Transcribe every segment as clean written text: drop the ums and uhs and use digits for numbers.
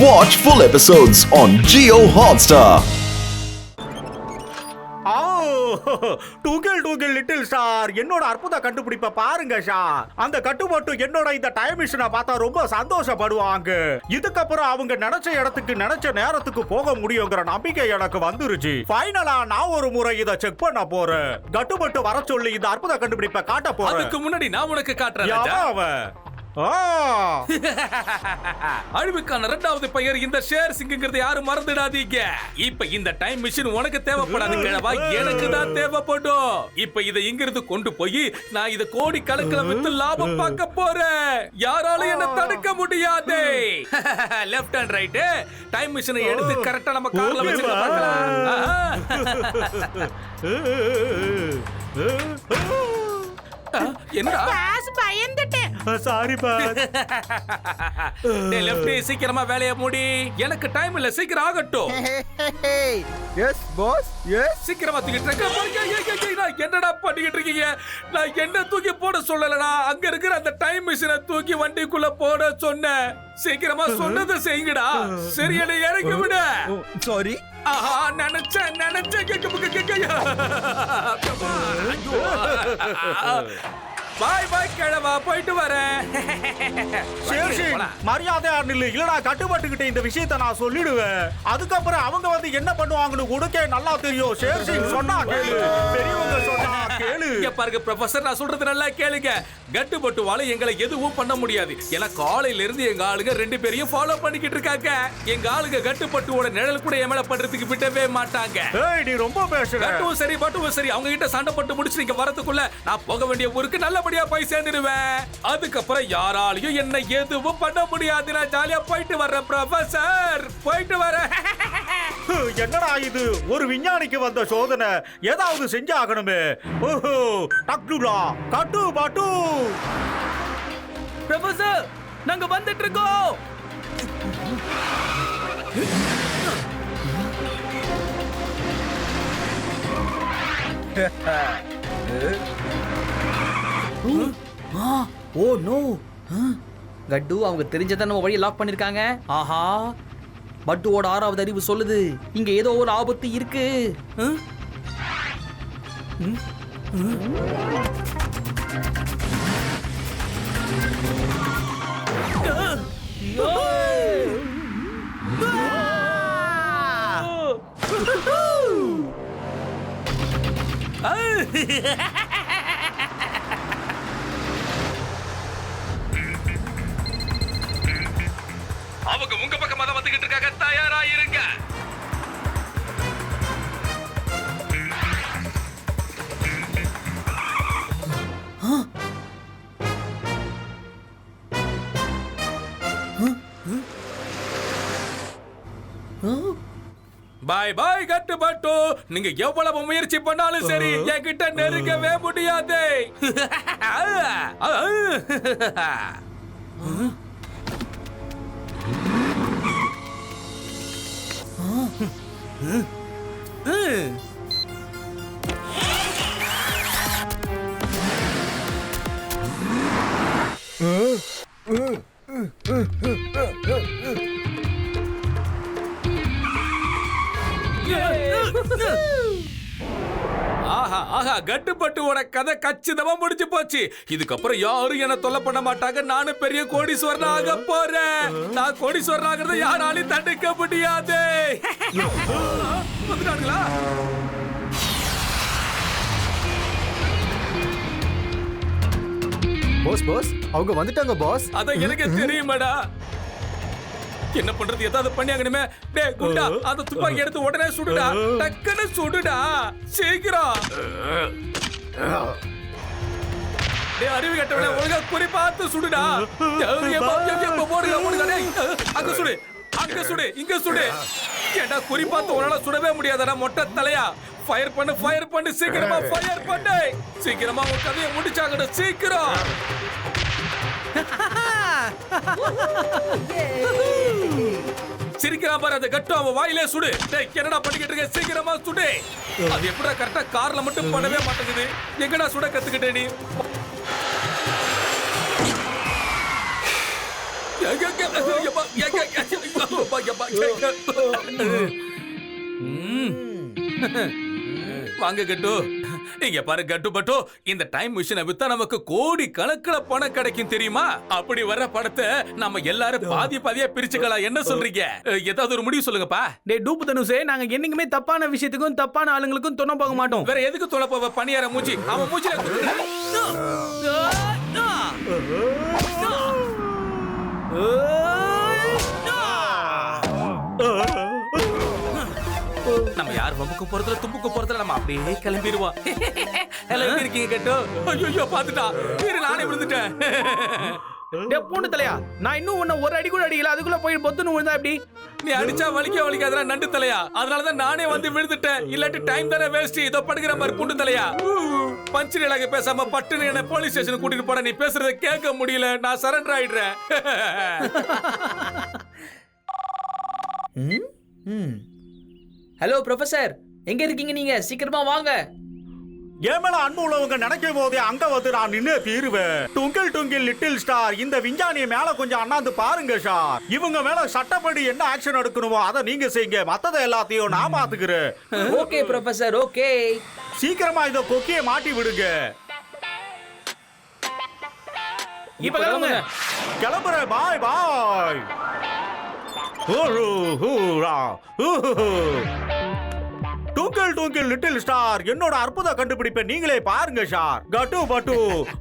Watch full episodes on Jio Hotstar. Doogle little star என்னோட அற்புத கண்டுபிடிப்பை பாருங்க ஷார். அந்த கட்டுப்பாட்டு என்னோட இந்த டைம் மிஷினை பார்த்தா ரொம்ப சந்தோஷப்படுவாங்க. இதுக்கப்புறம் அவங்க நினைச்ச இடத்துக்கு நினைச்ச நேரத்துக்கு போக முடியுங்கிற நம்பிக்கை எனக்கு வந்துருச்சு. ஃபைனலா நான் ஒரு முறை இதை செக் பண்ண போறேன். கட்டுப்பாட்டு வர சொல்லி இந்த அற்புத கண்டுபிடிப்பை காட்ட போறேன். அதுக்கு முன்னாடி நான் உனக்கு காட்டுறேன். அழிவுக்கான இரண்டாவது பெயர் இந்த ஷேர் சிங்கிறது யாரும் மறந்துடாதீங்க. இப்ப இந்த டைம் மிஷின் உனக்கு தேவைப்படாது கிழவா, எனக்கு தான் தேவைப்படும். இப்ப இதை இங்கிருந்து கொண்டு போய் நான் இதை கோடி கணக்கில் வித்து லாபம் பார்க்க போறேன். யாராலும் என்ன தடுக்க முடியாது. லெஃப்ட் அண்ட் ரைட் டைம் மிஷினை எடுத்து கரெக்டா நம்ம கார்ல வச்சு பார்க்கலாம். என்னடா பாஸ் பயந்துட்டேன். Sorry boss. டேய் லெஃப்ட் சீக்கிரமா வேலைய மூடி. எனக்கு டைம் இல்ல, சீக்கிரம் ஆகட்டும். Yes boss yes. சீக்கிரமா தூக்கிட்டு இருக்க. என்னடா பண்ணிக்கிட்டு இருக்கீங்க? நான் என்ன தூக்கி போட சொல்லலடா. அங்க இருக்கிற அந்த டைம் மிஷினை தூக்கி வண்டிக்குள்ள போட சொன்னேன். சீக்கிரமா சொன்னதை செய்யுங்கடா. சரி என்னை இறக்கி விடு. சாரி. ஆஹா நினைச்சேன். பாய் பாய் கிழவா, போயிட்டு வரேன். மரியாதை இல்லடா, கட்டுப்பட்டுக்கிட்ட இந்த விஷயத்தை நான் சொல்லிடுவேன். அதுக்கப்புறம் அவங்க வந்து என்ன பண்ணுவாங்கன்னு உனக்கே நல்லா தெரியும். ஷேர்சிங் சொன்னா கேளு, பெரியவங்க சொன்னா கேளு. பாருங்க ப்ரொஃபசர், நான் சொல்றது நல்லா கேளுங்க. கட்டுப்பட்டுவால எங்களை எதுவும் பண்ண முடியாது. ஏன்னா காலையில இருந்து எங்க ஆளுங்க ரெண்டு பேரையும் ஃபாலோ பண்ணிக்கிட்டு இருக்காங்க. எங்க ஆளுங்க கட்டுப்பட்டுவோட நிழல் கூட என் மேல பண்றதுக்கு விட்டவே மாட்டாங்க. நீ ரொம்ப பேசுற. கட்டுவும் சரி பட்டுவும் சரி, அவங்க கிட்ட சண்டை போட்டு முடிச்சு நீங்க வரதுக்குள்ள நான் போக வேண்டிய ஊருக்கு நல்லபடியா போய் சேர்ந்துடுவேன். அதுக்கப்புறம் யாராலையும் என்ன எதுவும் பண்ண முடியாது. நான் ஜாலியா போயிட்டு வர்றேன் ப்ரொஃபசர், போயிட்டு வரேன். என்னடா இது, ஒரு விஞ்ஞானிக்கு வந்த சோதனை. ஏதாவது செஞ்சாகணுமே. ஓஹோ டக்டுலா கட்டு பாட்டு. ப்ரொஃபசர் நாங்க வந்துட்டு இருக்கோம். Oh no. கட்டு அவங்க தெரிஞ்சதான் நம்ம வழியை லாக் பண்ணிருக்காங்க. ஆஹா, பட்டுவோட ஆறாவது அறிவு சொல்லுது இங்க ஏதோ ஒரு ஆபத்து இருக்கு. அவங்க உங்க பக்கமா தான் வந்துகிட்டு இருக்காங்க. தயாரா இருங்க. பாய் பாய் கட்டுப்பட்டு. நீங்க எவ்வளவு முயற்சி பண்ணாலும் சரி என்கிட்ட நெருங்கவே முடியாது. ஆஹா ஆஹா, கட்டுப்பட்டுவோட கதை கச்சிதமா முடிஞ்சு போச்சு. இதுக்கப்புறம் யாரும் என்ன தொல்லை பண்ண மாட்டாங்க. நானும் பெரிய கோடீஸ்வரன் ஆக போறேன். நான் கோடீஸ்வரன் ஆகிறத யாராலையும் தடுக்க முடியாது. வந்துட்டாங்களா? பாஸ் பாஸ் அவங்க வந்துட்டாங்க பாஸ். அத எனக்கு தெரியுமாடா. என்ன பண்றது, ஏதாவது பண்ணியாங்கணுமே. டேய் குண்டா, அந்த துப்பாக்கி எடுத்து உடனே சுடுடா. டக்குன்னு சுடுடா, சீக்கிரம். டேய் அறிவு கெட்டவனே, ஒழுங்கா குறி பார்த்து சுடுடா. அங்க சுடு, அங்க சுடு, இங்க சுடு. ஏண்டா குறி பார்த்து உன்னால சுடவே முடியாதடா மொட்டை தலையா. ஃபயர் பண்ணு சீக்கிரமா ஃபயர் பண்ணு. சீக்கிரமா உன் கதையை முடிச்சாங்கடா, சீக்கிரம். சிரிக்கிறான் பாரு அந்த கட்டு, அவன் வாயிலே சுடு. டேய் என்னடா பண்ணிக்கிட்டு இருக்க, சீக்கிரமா சுடு. அது எப்படா கரெக்டா கார்ல மட்டும் பண்ணவே மாட்டேங்குது. எங்கடா சுட கத்துக்கிட்டே நீ? வாங்க கட்டு. இங்க பாரு கட்டு பட்டு, இந்த டைம் மிஷினை வித்தா நமக்கு கோடி கணக்குல பணம் கிடைக்கும் தெரியுமா? அப்படி வர பணத்தை நம்ம எல்லாரும் பாதி பாதியா பிரிச்சுக்கலாம். என்ன சொல்றீங்க? ஏதாவது ஒரு முடிவு சொல்லுங்கப்பா. டேய் டூப்பு தனுசே, நாங்க என்னைக்குமே தப்பான விஷயத்துக்கும் தப்பான ஆளுங்களுக்கும் துணை போக மாட்டோம். வேற எதுக்கு தொலை போவ? பணியார மூஞ்சி, அவன் மூஞ்சில நம்ம யார் வம்புக்கு போறதுல தும்புக்கு போறதுல நம்ம அப்படியே கிளம்பிடுவோம். எல்லாம் இருக்கீங்க கேட்டோ. ஐயோ பாத்துட்டா, நானே விழுந்துட்டேன். டேய் பூண்டு தலையா, நான் இன்னும் உன்னை ஒரு அடி கூட அடிக்கல, அதுக்குள்ள போய் பொத்துன்னு விழுந்தா எப்படி? நீ அடிச்சா வலிக்காதடா நண்டு தலையா. அதனாலதான் நானே வந்து விழுந்துட்டேன். இல்லாட்டி டைம் தானே வேஸ்ட். இதோ படுக்கிற மாதிரி பூண்டு தலையா. பஞ்சு நிலாக பேசாம பட்டுன்னு என்ன போலீஸ் ஸ்டேஷன் கூட்டிட்டு போட. நீ பேசுறத கேட்க முடியல. நான் சரண்டர் ஆயிடுறேன். ஹலோ ப்ரொஃபசர், எங்க இருக்கீங்க நீங்க? சீக்கிரமா வாங்க. என் மேல அன்பு உள்ளவங்க நினைக்கும் போதே அங்க வந்து நான் நின்னு தீருவேன். டுங்கிள் டுங்கிள் லிட்டில் ஸ்டார், இந்த விஞ்ஞானிய மேல கொஞ்சம் அண்ணாந்து பாருங்க சார். இவங்க மேல சட்டப்படி என்ன ஆக்ஷன் எடுக்கணுமோ அதை நீங்க செய்யுங்க. மத்தத எல்லாத்தையும் நான் பாத்துக்கிறேன். Okay professor, okay. சீக்கிரமா இந்த கொக்கியை மாட்டி விடுங்க. இப்ப கிளம்புங்க. கிளம்புறேன். பாய் பாய். டுங்கிள் டுங்கிள் லிட்டில் ஸ்டார், என்னோட அற்புத கண்டுபிடிப்பை நீங்களே பாருங்க சார். கட்டு பட்டு,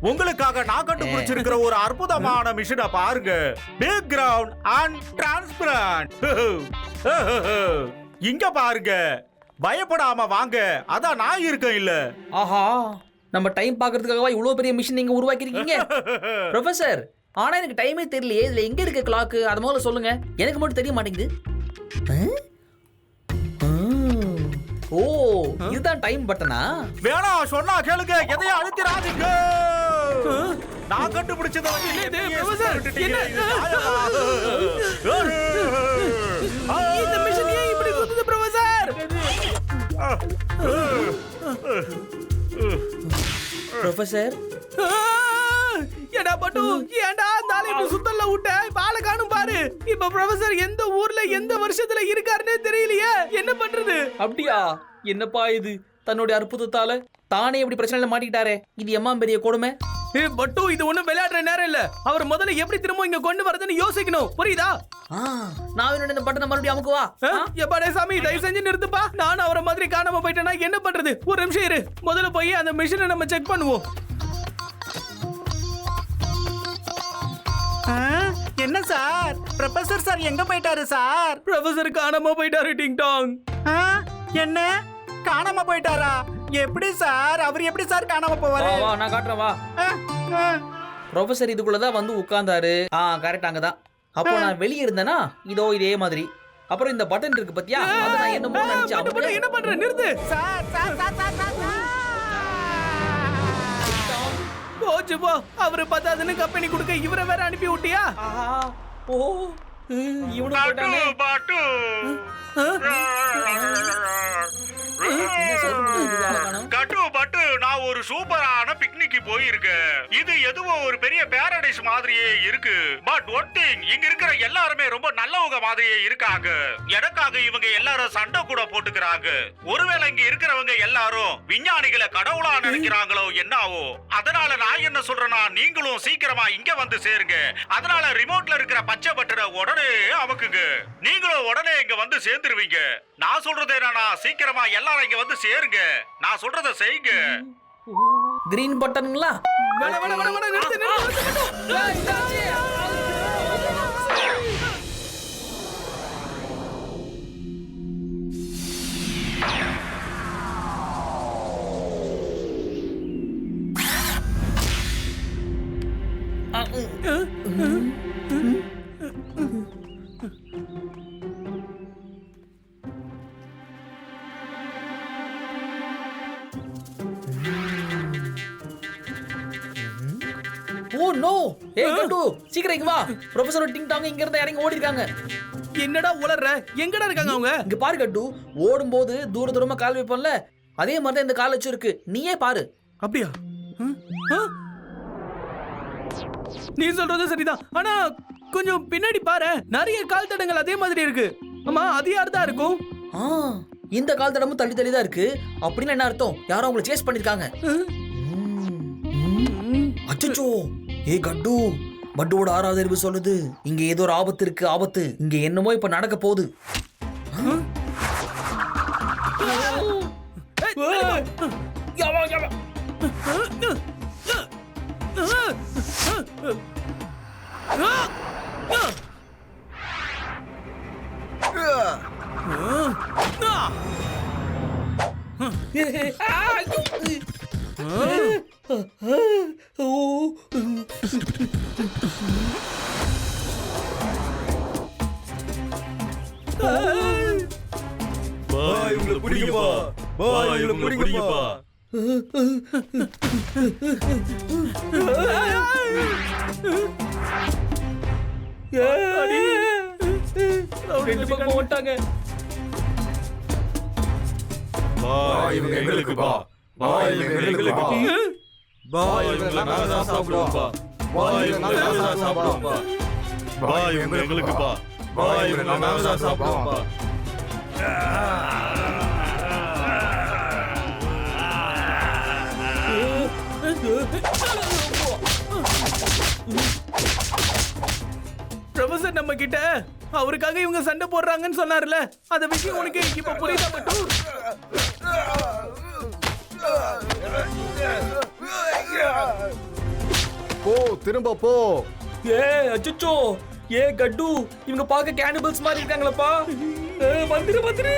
உங்களுக்காக நான் கண்டுபிடிச்சிருக்கிற ஒரு அற்புதமான மிஷினை பாருங்க. Big ground and transparent. இங்க பாருங்க, பயப்படாம வாங்க. அதான் நான் இருக்கேன் இல்ல. ஆஹா, நம்ம டைம் பார்க்கிறதுக்காகவா இவ்வளவு பெரிய மிஷின் நீங்க உருவாக்கிருக்கீங்க ப்ரொஃபசர்? ஆனா எனக்கு டைமே தெரியலையே. இதுல எங்க இருக்கு கிளாக்? அத முதல்ல சொல்லுங்க, எனக்கு மட்டும் தெரிய மாட்டேங்குது. ஓ, இதுதான் டைம் பட்டனா? வேணா சொன்னா கேளுங்க, எதையும் அழுத்திராதீங்க. நான் கண்டுபிடிச்சத இந்த மிஷன் ஏன் இப்படி சுத்துது ப்ரொஃபசர்? ப்ரொஃபசர், ஏடா பட்டு, ஏன்டா அந்த ஆளை இப்படி சுத்தல்ல விட்ட? பாலை காணும் பாரு. இப்ப ப்ரொஃபசர் எந்த ஊர்ல எந்த வருஷத்துல இருக்காருன்னே தெரியலையே. என்ன பண்றது? அப்படியா? என்னப்பா இது? தன்னுடைய அற்புதத்தால தானே இப்படி பிரச்சனையில மாட்டிக்கிட்டாரே. இது எம்மா பெரிய கொடுமை. பட்டு, இது ஒண்ணும் விளையாடுற நேரம் இல்ல. அவர் முதல்ல எப்படி திரும்ப இங்க கொண்டு வரதுன்னு யோசிக்கணும். புரியுதா? நான் என்னோட இந்த பட்டனை மறுபடியும் அமுக்குவா? எப்பாடே சாமி, தயவு செஞ்சு நிறுத்துப்பா. நான் அவரை மாதிரி காணாம போயிட்டேன்னா என்ன பண்றது? ஒரு நிமிஷம் இரு. முதல்ல போய் அந்த மிஷினை நம்ம செக் பண்ணுவோம். என்ன சார், ப்ரொஃபசர் சார் எங்க போயிட்டாரு சார்? ப்ரொஃபசர் காணாம போயிட்டாரு. டிங் டாங். என்ன, காணாம போயிட்டாரா? எப்படி சார்? அவர் எப்படி சார் காணாம போவாரு? வா, நான் காட்டுறேன் வா. ப்ரொஃபசர் இதுக்குள்ளதான் வந்து உட்கார்ந்தாரு. கரெக்ட், அங்கதான். அப்போ நான் வெளியே இருந்தேனா இதோ இதே மாதிரி. அப்புறம் இந்த பட்டன் இருக்கு பத்தியா, அது நான் என்னமோ நினைச்சேன். என்ன பண்ற? நிறுத்து sir sir sir sir sir. போச்சு போ. அவரு பத்தாதுன்னு கம்பெனி கொடுக்க இவரை வேற அனுப்பி விட்டியா? ஓ, இவனு போட்டானே. பாட்டு கட்டு பட்டு, நான் ஒரு சூப்பரான பிக்னிக்கு போயிருக்கேன். இது எதுவும் ஒரு பெரிய பாரடைஸ் மாதிரியே இருக்கு. பட் ஒன் திங், இங்க இருக்கிற எல்லாருமே ரொம்ப நல்லவங்க மாதிரியே இருக்காங்க. எனக்காக இவங்க எல்லாரும் சண்டை கூட போட்டுக்கிறாங்க. ஒருவேளை இங்க இருக்கிறவங்க எல்லாரும் விஞ்ஞானிகளை கடவுளா நினைக்கிறாங்களோ என்னவோ. அதனால நான் என்ன சொல்றேன்னா, நீங்களும் சீக்கிரமா இங்க வந்து சேருங்க. அதனால ரிமோட்ல இருக்கிற பச்சை பட்டனை உடனே அமுக்குங்க. நீங்களும் உடனே இங்க வந்து சேர்ந்துருவீங்க. நான் சொல்றது என்னன்னா, சீக்கிரமா எல்லாரும் இங்க வந்து சேருங்க. நான் சொல்றத செய்யுங்க. கிரீன் பட்டனுங்களா? வேணா வேணா வேணா வேணா, நிறுத்து நிறுத்து. Oh no. ஏய் கண்டு, சீக்கிரம் இங்க வா. ப்ரொஃபசர் டிங் டாங் இங்க இருந்து இறங்கி ஓடி இருக்காங்க. என்னடா உளறற? எங்கடா இருக்காங்க அவங்க? இங்க பாரு கண்டு, ஓடும்போது தூர தூரமா கால் வைப்போம்ல, அதே மாதிரி தான் இந்த கால் வச்சு இருக்கு. நீயே பாரு. அப்படியா? நீ சொல்றது சரிதான். ஆனா கொஞ்சம் பின்னாடி பாரு, நிறைய கால் தடங்கள் அதே மாதிரி இருக்கு. அம்மா அது யார் தான் இருக்கும்? ஆ, இந்த கால் தடமும் தள்ளி தள்ளி தான் இருக்கு. அப்படின்னு என்ன அர்த்தம்? யாரோ உங்களை சேஸ் பண்ணிருக்காங்க. அச்சச்சோ, ஏய் கட்டு, பட்டுவோட 6வது அறிவு சொல்லுது இங்க ஏதோ ஒரு ஆபத்து இருக்கு. ஆபத்து இங்க என்னமோ இப்ப நடக்க போகுது. பாய் உங்களை பிடிங்கப்பா. பாய் உங்களை பிடிங்கப்பா. ரெண்டு பக்கம் ஓட்டாங்க. பாய் இவங்க எங்களுக்கு பா. பாய் இவங்க எங்களுக்கு பா. பாய் இவங்க நாங்க தான் சாப்பிடுவோம் பா. பாய் இவங்க நாங்க தான் சாப்பிடுவோம் பா. பாய் இவங்க எங்களுக்கு பா. பாய் இவங்க நாங்க தான் சாப்பிடுவோம் பா. ப்ரொஃபசர் நம்ம கிட்ட அவருக்காக இவங்க சண்டை போடுறாங்கன்னு சொன்னார்ல, அத விஷயம் உனக்கு இப்ப புரியுதா பட்டு? போ, திரும்ப போ. ஏ அச்சச்சோ, ஏ கட்டு, இவங்க பார்க்க கேனிபல்ஸ் மாதிரி இருக்காங்களப்பா. வந்துரு வந்துரு.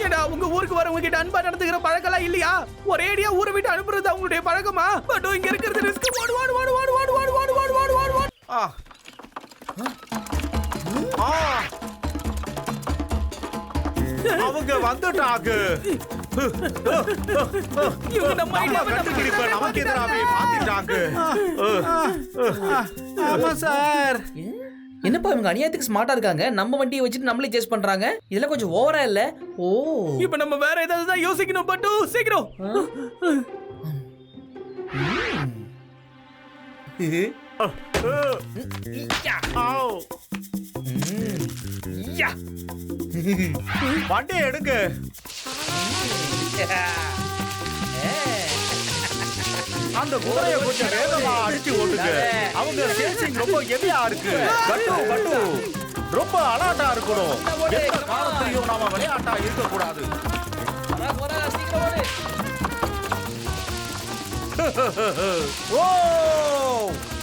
ஏடா உங்க ஊருக்கு வரவங்க கிட்ட அன்பா நடந்துக்கிற பழக்கம்லாம் இல்லையா? ஒரேடியா ஊரை விட்டு அனுப்புறது அவங்களுடைய பழக்கமா? பட் இங்க இருக்கிறது ரிஸ்க். வாடு வாடு வாடு வாடு வாடு வாடு வாடு வாடு வாடு வாடு வாடு. அவங்க வந்துட்டாங்க. இவங்க நம்ம ஐடியாவை கண்டுபிடிப்ப நமக்கு எதிராவே மாத்திட்டாங்க. ஆமா சார். என்னப்பா இவங்க அநியாயத்துக்கு ஸ்மார்ட்டா இருக்காங்க. நம்ம வண்டியை வச்சுட்டு நம்மளே சேஸ் பண்றாங்க. இதெல்லாம் கொஞ்சம் ஓவரா இல்ல? ஓ, இப்ப நம்ம வேற ஏதாவது தான் யோசிக்கணும் பட்டு. சீக்கிரம். வண்டி எடுங்க. அந்த குதிரையை கொஞ்சம் வேகமா அடிச்சு ஓட்டுங்க. அவங்க சேசிங் ரொம்ப ஹெவியா இருக்கு. பட்டு பட்டு ரொம்ப அலாட்டா இருக்கணும். எந்த காலத்திலையும் நாம விளையாட்டா இருக்க கூடாது. ஓ,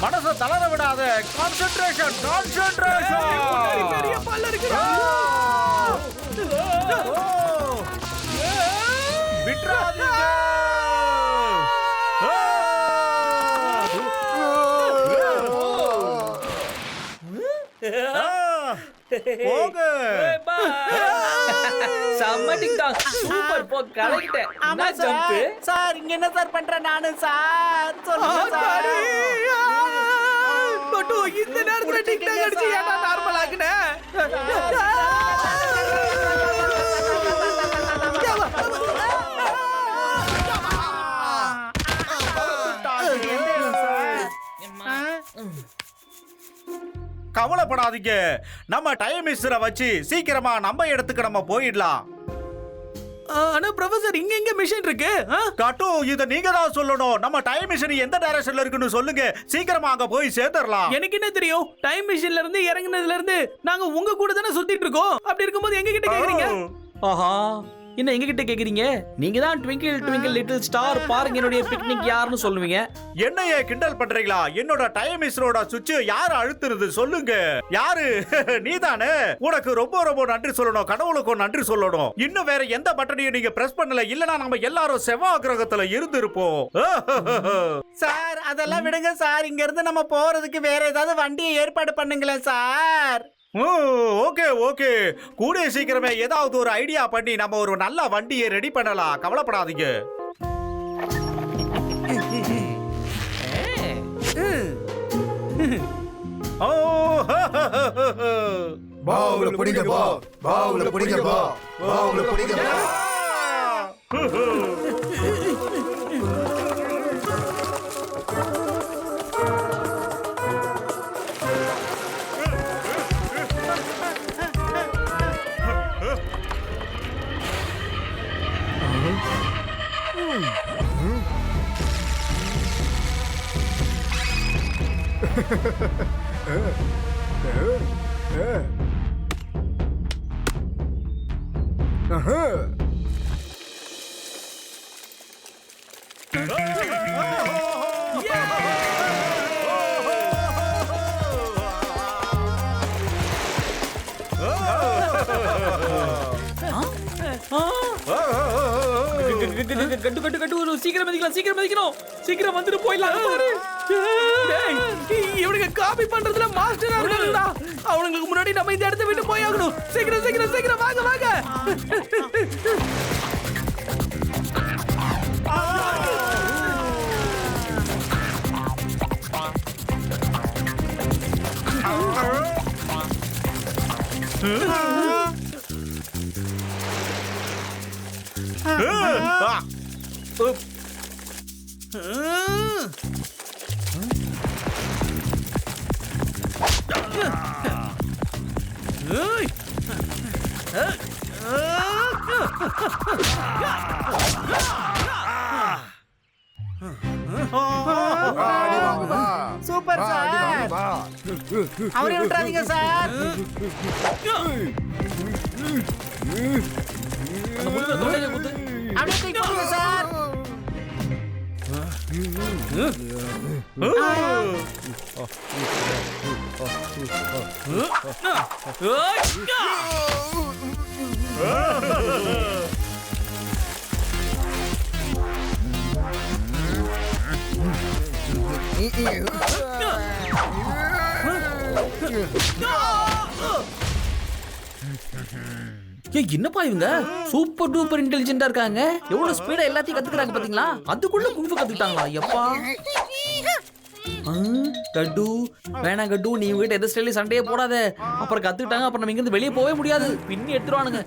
மனச தளர விடாத. Concentration concentration. பெரிய பல்ல இருக்கு. விட்றாதீங்க. போங்க. செம்ம டிக்டாக். சூப்பர் போ, கலக்கிட்டேன். என்ன ஜம்ப்? சார் இங்க என்ன சார் பண்றேன் நானு சார்? சொல்லுங்க சார். பட்டு இந்த நேரத்துல டிக்டாக் அடிச்சு ஏன்டா நார்மல் ஆக்குனே? கவலைப்படாதீங்க. நம்ம டைம் மிஸ்ஸரை வச்சு சீக்கிரமா நம்ம இடத்துக்கு நம்ம போயிடலாம். ஆனா ப்ரொஃபசர் இங்க எங்க மிஷன் இருக்கு? கட்டு, இத நீங்க தான் சொல்லணும். நம்ம டைம் மிஷன் எந்த டைரக்ஷன்ல இருக்குன்னு சொல்லுங்க. சீக்கிரமா அங்க போய் சேர்ந்துடலாம். எனக்கு என்ன தெரியும்? டைம் மிஷின்ல இருந்து இறங்குனதுல இருந்து நாங்க உங்க கூட தானே சுத்திட்டு இருக்கோம். அப்படி இருக்கும்போது எங்க கிட்ட கேக்குறீங்க? ஆஹா, என்ன எங்க கிட்ட கேக்குறீங்க? நீங்க தான் ட்விங்கிள் ட்விங்கிள் லிட்டில் ஸ்டார் பாருங்க என்னுடைய பிக்னிக் யாருன்னு சொல்லுவீங்க. என்னைய கிண்டல் பண்றீங்களா? என்னோட டைம் மிஸ்ரோட சுவிட்ச் யாரு அழுத்துறது சொல்லுங்க. யாரு? நீதானே. உனக்கு ரொம்ப ரொம்ப நன்றி சொல்லணும். கடவுளுக்கும் நன்றி சொல்லணும். இன்னும் வேற எந்த பட்டனையும் நீங்க பிரஸ் பண்ணல. இல்லனா நம்ம எல்லாரும் செவ்வாய் கிரகத்துல இருந்திருப்போம். சார் அதெல்லாம் விடுங்க சார். இங்க இருந்து நம்ம போறதுக்கு வேற ஏதாவது வண்டியை ஏற்பாடு பண்ணுங்களேன் சார். ஓகே ஓகே, கூடிய சீக்கிரமே ஏதாவது ஒரு ஐடியா பண்ணி நம்ம ஒரு நல்ல வண்டியை ரெடி பண்ணலாம். கவலைப்படாதீங்க. பாவுல பிடிங்க பா. பாவுல பிடிங்க பா. பாவுல பிடிங்க பா. கட்டு கட்டு கட்டு சீக்கிரம் மதிக்கலாம் சீக்கிரம் வந்துட்டு போயிடலாம் பாரு. இவனுக்கு காப்பி பண்றதுல மாஸ்டரா இருக்காங்கடா. அவங்களுக்கு முன்னாடி நம்ம இந்த இடத்தை விட்டு போய் ஆகணும். சீக்கிரம் வாங்க. Super sir. அவரை விட்டுறாதீங்க சார். அப்படியே தூக்கி போடுங்க சார். என்னப்பா இவங்க சூப்பர் டூப்பர் இன்டெலிஜென்ட்டா இருக்காங்க. எவ்வளவு ஸ்பீடா எல்லாத்தையும் கத்துக்கிறாங்க பாத்தீங்களா? அதுக்குள்ள குங்ஃபு கத்துக்கிட்டாங்களா? எப்பா கட்டு வேணாம் கட்டு, நீ இவங்க கிட்ட எந்த ஸ்டைல சண்டையே போடாத. அப்புறம் கத்துக்கிட்டாங்க, அப்புறம் நம்ம இங்க இருந்து வெளியே போகவே முடியாது. பின்னி எடுத்துருவானுங்க.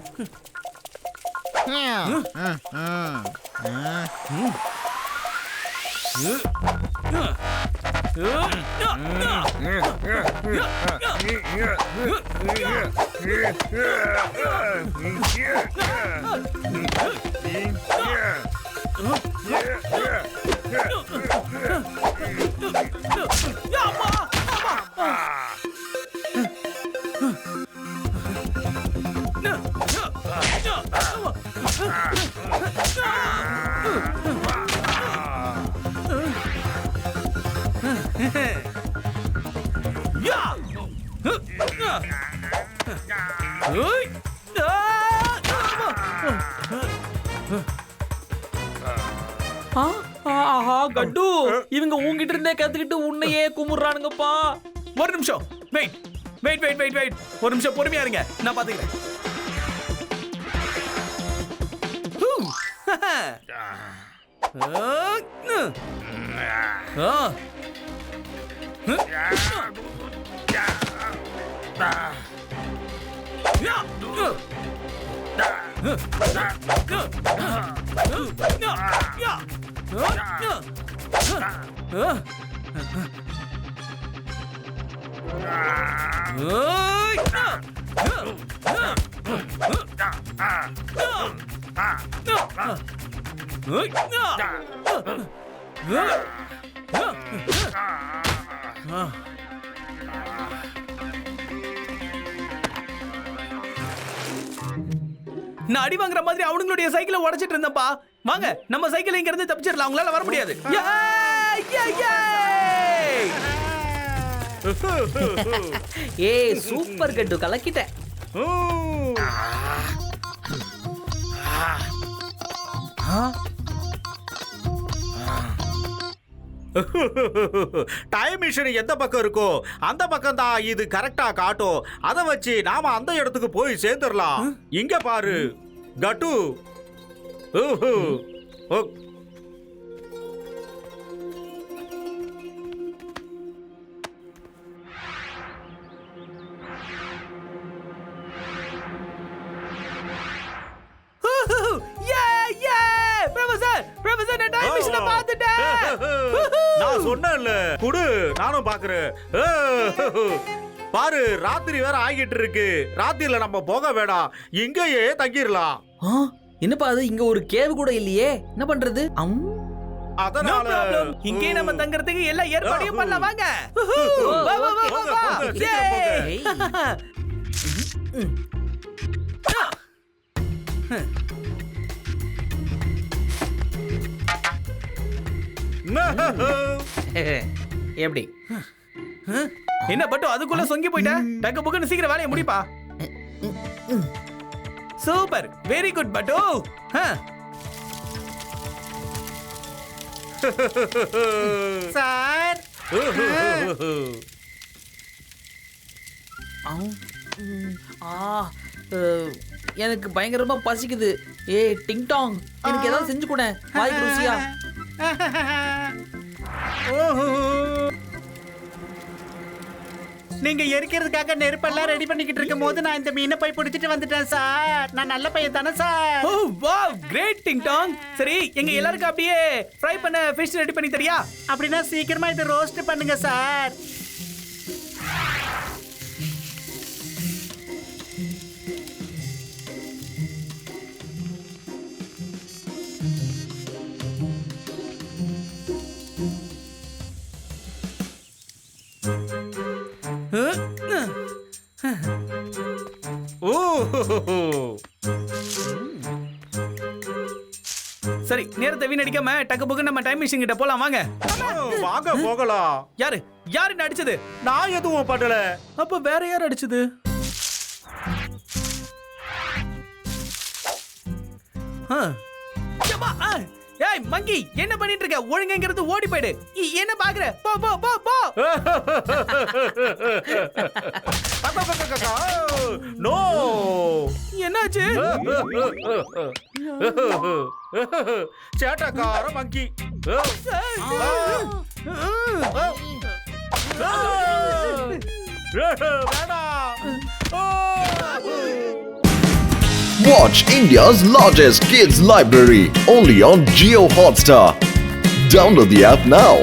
கட்டு இவங்க உங்ககிட்ட இருந்தே கத்துக்கிட்டு உன்னையே குமுறானுங்கப்பா. ஒரு நிமிஷம் வெயிட். ஒரு நிமிஷம் பொறுமையா இருங்க, நான் பாத்துக்கிறேன். நான் அடி வாங்குற மாதிரி அவனுங்களுடைய சைக்கிளை உடைச்சிட்டு இருந்தேன்ப்பா. வாங்க நம்ம சைக்கிள் இங்க இருந்து தப்பிச்சிடலாம், அவங்களால வர முடியாது. ஏய் சூப்பர் கட்டு, கலக்கிட்ட. டைம் மிஷின் எந்த பக்கம் இருக்கோ அந்த பக்கம் தான் இது கரெக்டா காட்டும். அதை வச்சு நாம அந்த இடத்துக்கு போய் சேர்ந்துடலாம். இங்க பாரு கட்டு. நான் சொன்னேன்ல குடு, நானும் பாக்குறேன். பாரு ராத்திரி வேற ஆகிட்டு இருக்கு. ராத்திரில நம்ம போக வேண்டாம், இங்கேயே தங்கிடலாம். என்னப்பா அது, இங்க ஒரு கேவ் கூட இல்லையே, என்ன பண்றது? No அதனால problem. இங்கே நம்ம தங்கறதுக்கு எல்லா ஏற்பாடையும் பண்ணலாம் வாங்க. வா வா வா வா, வா. போங்க, சீக்கிரம் போங்க. எப்படி என்ன பட்டு அதுக்குள்ள சொங்கி போயிட்ட? டக்கு புக்குன்னு சீக்கிரம் வேலையை முடிப்பா. சூப்பர், வெரி குட் பட்டு. சார் எனக்கு பயங்கரமா பசிக்குது. ஏய் டிங் டாங், எனக்கு ஏதாவது செஞ்சு கூட வாய்க்கு ருசியா. நீங்க எரிக்கிறதுக்காக நெருப்பெல்லாம் ரெடி பண்ணிக்கிட்டு இருக்கும் போது நான் இந்த மீனை போய் பிடிச்சிட்டு வந்துட்டேன் சார். நான் நல்ல பையன் தானே sir? Oh wow, great ding dong. சரி, எங்க எல்லாருக்கும் அப்படியே ஃப்ரை பண்ண ஃபிஷ் ரெடி பண்ணி தரியா? அப்படின்னா சீக்கிரமா இதை ரோஸ்ட் பண்ணுங்க சார். சரி, நேரத்தை வீணடிக்காம டக்கு புக்கு நம்ம டைம் மிஷின் கிட்ட போலாம் வாங்க. வாங்க போகலாம். யாரு யாரு என்ன அடிச்சது? நான் எதுவும் பண்ணல. அப்ப வேற யார் அடிச்சது? ஏய் மங்கி, என்ன பண்ணிட்டு இருக்க? ஒழுங்குங்கிறது ஓடி போயிடு. என்ன பாக்குற? போ போ போ போ. நோ, என்னாச்சு? சேட்டக்கார மங்கி. Watch India's largest kids library only on Jio Hotstar. Download the app now.